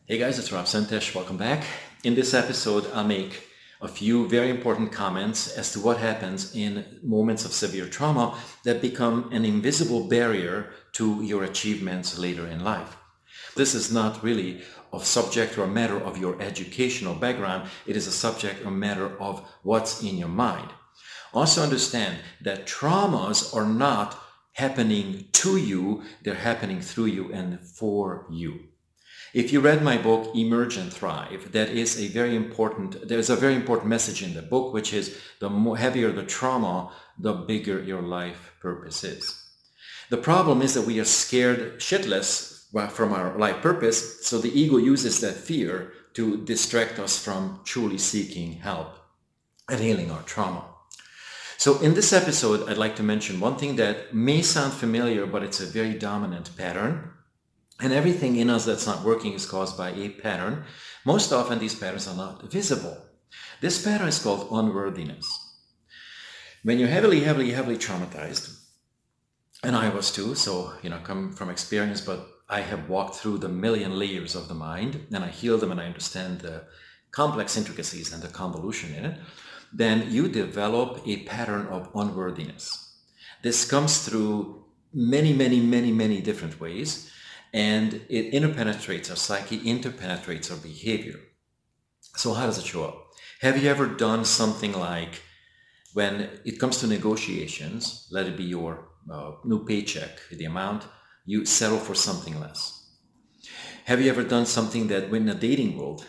Hey guys, it's Szentes. Welcome back. In this episode, I'll make a few very important comments as to what happens in moments of severe trauma that become an invisible barrier to your achievements later in life. This is not really a subject or a matter of your educational background. It is a subject or matter of what's in your mind. Also understand that traumas are not happening to you, they're happening through you and for you. If you read my book, Emerge and Thrive, there's a very important message in the book, which is the more heavier the trauma, the bigger your life purpose is. The problem is that we are scared shitless from our life purpose, so the ego uses that fear to distract us from truly seeking help and healing our trauma. So in this episode, I'd like to mention one thing that may sound familiar, but it's a very dominant pattern. And everything in us that's not working is caused by a pattern. Most often these patterns are not visible. This pattern is called unworthiness. When you're heavily traumatized, and I was too, so come from experience, but I have walked through the million layers of the mind, and I heal them and I understand the complex intricacies and the convolution in it, then you develop a pattern of unworthiness. This comes through many different ways. And it interpenetrates our psyche, interpenetrates our behavior. So how does it show up? Have you ever done something like, when it comes to negotiations, let it be your new paycheck, the amount, you settle for something less? Have you ever done something that when in a dating world,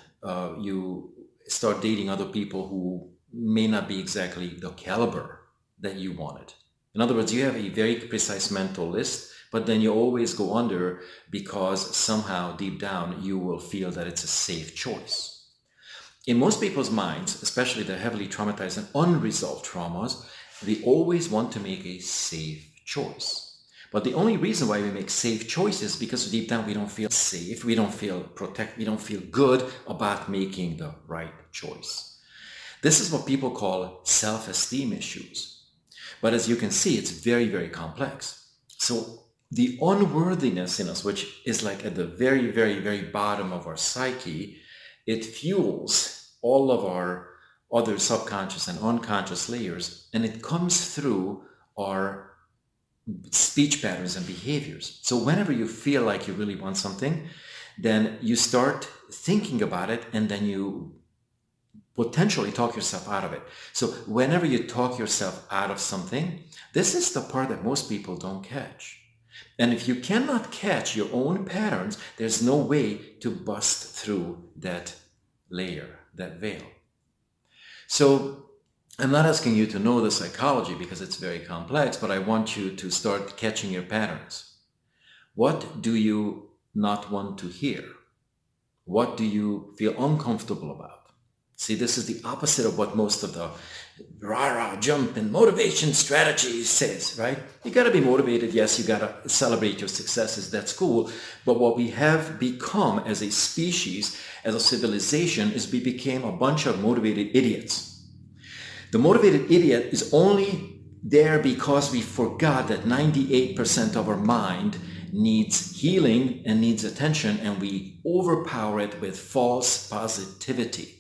you start dating other people who may not be exactly the caliber that you wanted? In other words, you have a very precise mental list, but then you always go under because somehow deep down you will feel that it's a safe choice. In most people's minds, especially the heavily traumatized and unresolved traumas, they always want to make a safe choice. But the only reason why we make safe choices is because deep down we don't feel safe, we don't feel protected, we don't feel good about making the right choice. This is what people call self-esteem issues. But as you can see, it's very complex. So the unworthiness in us, which is like at the very bottom of our psyche, it fuels all of our other subconscious and unconscious layers, and it comes through our speech patterns and behaviors. So whenever you feel like you really want something, then you start thinking about it, and then you potentially talk yourself out of it. So whenever you talk yourself out of something, this is the part that most people don't catch. And if you cannot catch your own patterns, there's no way to bust through that layer, that veil. So I'm not asking you to know the psychology because it's very complex, but I want you to start catching your patterns. What do you not want to hear? What do you feel uncomfortable about? See, this is the opposite of what most of the rah-rah jump and motivation strategies says, right? You got to be motivated. Yes, you got to celebrate your successes. That's cool. But what we have become as a species, as a civilization, is we became a bunch of motivated idiots. The motivated idiot is only there because we forgot that 98% of our mind needs healing and needs attention, and we overpower it with false positivity.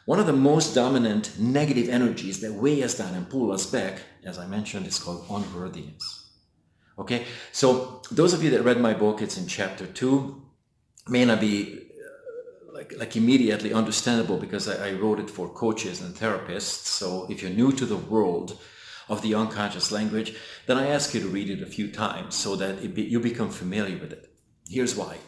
One of the most dominant negative energies that weigh us down and pull us back, as I mentioned, is called unworthiness. Okay, so those of you that read my book, it's in chapter 2, may not be like immediately understandable because I wrote it for coaches and therapists. So if you're new to the world of the unconscious language, then I ask you to read it a few times so that you become familiar with it. Here's why.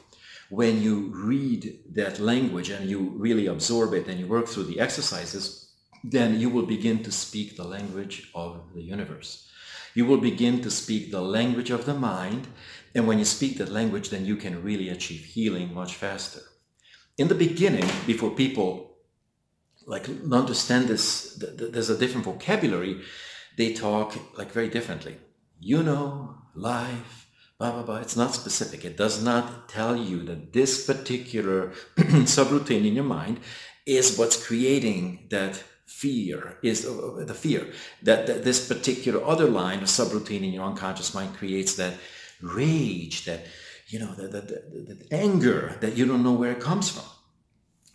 When you read that language and you really absorb it and you work through the exercises, then you will begin to speak the language of the universe. You will begin to speak the language of the mind. And when you speak that language, then you can really achieve healing much faster. In the beginning, before people understand this, there's a different vocabulary, they talk very differently. Life, blah, blah, blah. It's not specific. It does not tell you that this particular subroutine in your mind is what's creating that fear, is the fear. That this particular other line or subroutine in your unconscious mind creates that rage, that the anger that you don't know where it comes from.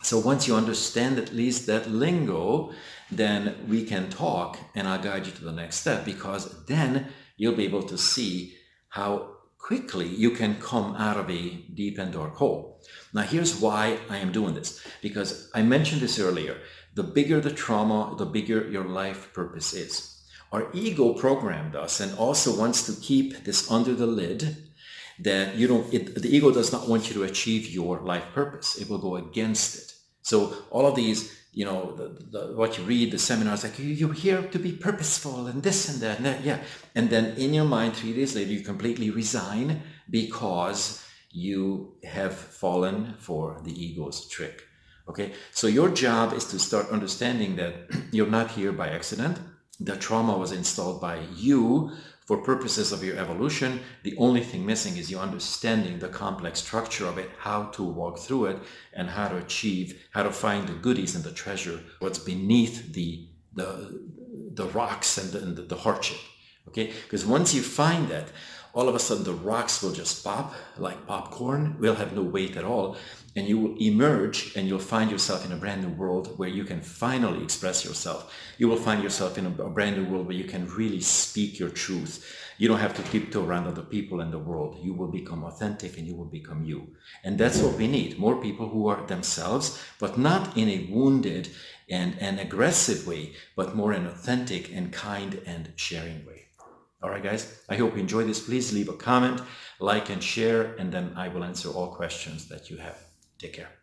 So once you understand at least that lingo, then we can talk and I'll guide you to the next step, because then you'll be able to see how quickly you can come out of a deep and dark hole. Now, here's why I am doing this, because I mentioned this earlier. The bigger the trauma, the bigger your life purpose is. Our ego programmed us and also wants to keep this under the lid, that the ego does not want you to achieve your life purpose. It will go against it. So all of these, what you read, the seminars, like you're here to be purposeful and this and that and that, yeah. And then in your mind, 3 days later, you completely resign because you have fallen for the ego's trick. Okay, so your job is to start understanding that you're not here by accident. The trauma was installed by you for purposes of your evolution. The only thing missing is you understanding the complex structure of it, how to walk through it, and how to find the goodies and the treasure, what's beneath the rocks and the hardship. Okay, because once you find that, all of a sudden the rocks will just pop like popcorn, will have no weight at all, and you will emerge and you'll find yourself in a brand new world where you can finally express yourself. You will find yourself in a brand new world where you can really speak your truth. You don't have to tiptoe around other people in the world. You will become authentic and you will become you. And that's what we need. More people who are themselves, but not in a wounded and aggressive way, but more an authentic and kind and sharing way. All right, guys, I hope you enjoyed this. Please leave a comment, like and share, and then I will answer all questions that you have. Take care.